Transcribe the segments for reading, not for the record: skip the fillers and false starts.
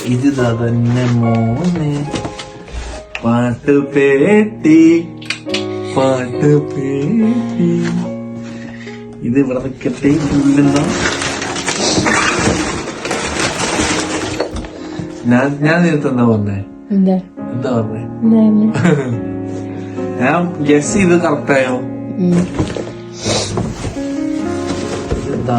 ഇത് തന്നെ മോനെ പാട്ട് പേട്ടി ഇത് ഇവിടെ നിൽക്കട്ടെ ഇല്ലെന്നോ ഞാൻ നേരത്തെ എന്താ പറഞ്ഞേ എന്താ പറഞ്ഞേ ഞാൻ ഗസ് ചെയ്ത് കറക്റ്റായോ എന്താ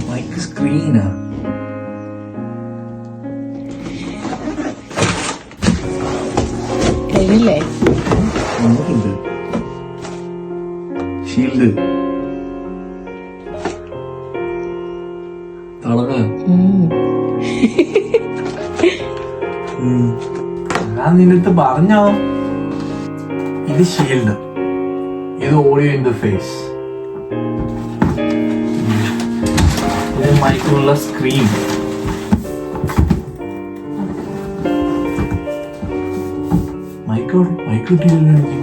മൈക്ക് സ്ക്രീനാ ഷീൽഡ് ഞാൻ നിന്റെ അടുത്ത് പറഞ്ഞോ ഇത് ഷീൽഡ് ഇത് ഓഡിയോ ഇന്റർഫേസ് ഇത് മൈക്കുള്ള സ്ക്രീൻ മൈക്ക് കിട്ടിയില്ല എനിക്ക്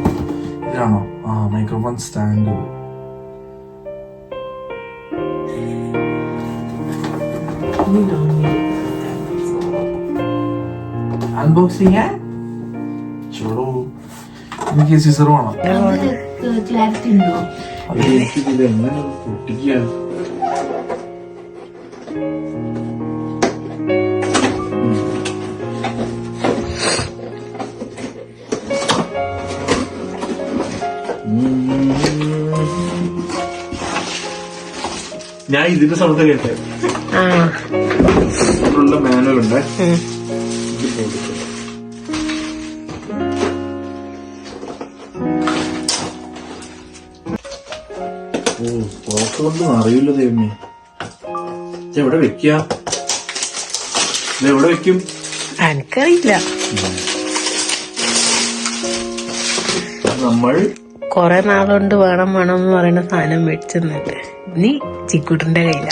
ഇതാണോ ആ മൈക്രോഫോൺ സ്റ്റാൻഡ് അൺബോക്സിംഗ് ചോടോ എനിക്ക് സിസർ വേണം അത് ഇത് എങ്ങനെ പൊട്ടിക്കുക ഞാൻ ഇതിന്റെ സൗണ്ട് കേട്ടെ മാനുവൽ ഉണ്ട് പുറത്തൊന്നും അറിയില്ല ദൈവമേ എവിടെ വെക്കുക എവിടെ വെക്കും എനിക്കറിയില്ല നമ്മൾ കൊറേ നാളുകൊണ്ട് വേണം എന്ന് പറയുന്ന സാധനം മേടിച്ചെന്നിട്ട് നീ ചിക്കുട്ടിന്റെ കയ്യില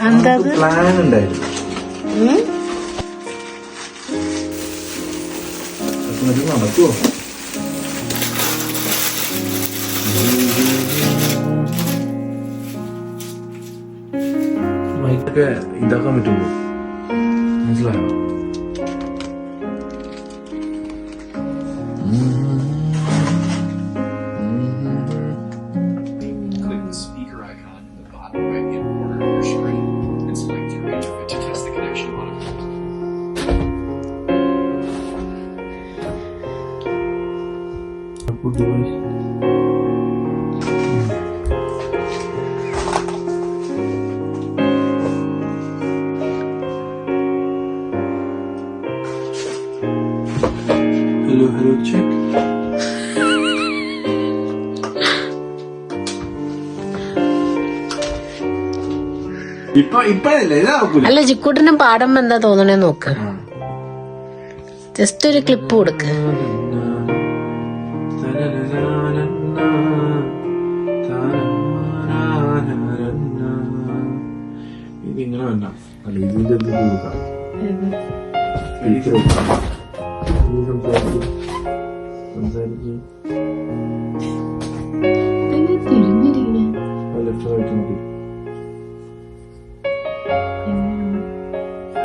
എന്താ പ്ലാൻ ഉണ്ടായിരുന്നു നടക്കുവോ മൈക്കൊക്കെ ഇതാക്കാൻ പറ്റുമോ മനസ്സിലായോ Hello, check. അല്ല ചിക്കൂട്ടിന് പാടുമ്പോ എന്താ തോന്നണേ നോക്ക് ജസ്റ്റ് ഒരു ക്ലിപ്പ് കൊടുക്ക് ഇതിങ്ങനെ വേണ്ട അല്ല ഇതിന്റെ കൊടുക്കാം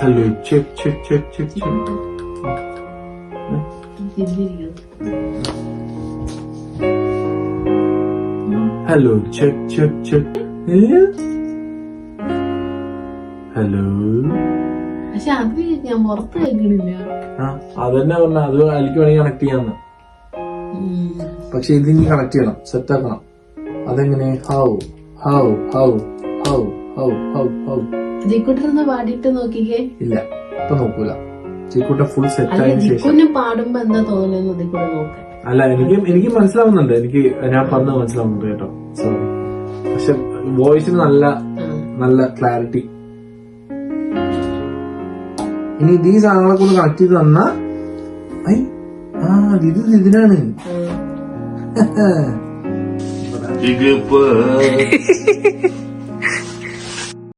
hello check check check check check hello check check check hello പക്ഷെ അത് ഞാൻ പുറത്ത് കേൾക്കണില്ല അതന്നെ പറഞ്ഞ അത് അതിലേക്ക് വേണമെങ്കിൽ കണക്ട് ചെയ്യാന്ന് പക്ഷെ ഇതിന് കണക്ട് ചെയ്യണം സെറ്റ് ആക്കണം അതെങ്ങനെ ഹൗ ഹൗ ഹൗ ഹൗ ഹൗ ഹൗ ഹൗ ജിക്കൂട്ടൊന്ന് പാടിയിട്ട് നോക്കിക്കേ ഇല്ല ഇപ്പൊ നോക്കൂല ജിക്കൂട്ട ഫുൾ സെറ്റ് ആയതിനു ശേഷം പാടുമ്പോ എന്താ തോന്നുന്നത് കൂടെ നോക്കാം അല്ല എനിക്ക് മനസ്സിലാവുന്നുണ്ട് എനിക്ക് ഞാൻ പറഞ്ഞത് മനസ്സിലാവുന്നുണ്ട് കേട്ടോ സോറി പക്ഷെ വോയിസിന് നല്ല ക്ലാരിറ്റി ഇനി ഈ സാധനങ്ങളെ കൊണ്ട് കണക്ട് ചെയ്ത് തന്നാ ഇതിനാണ് Tiga per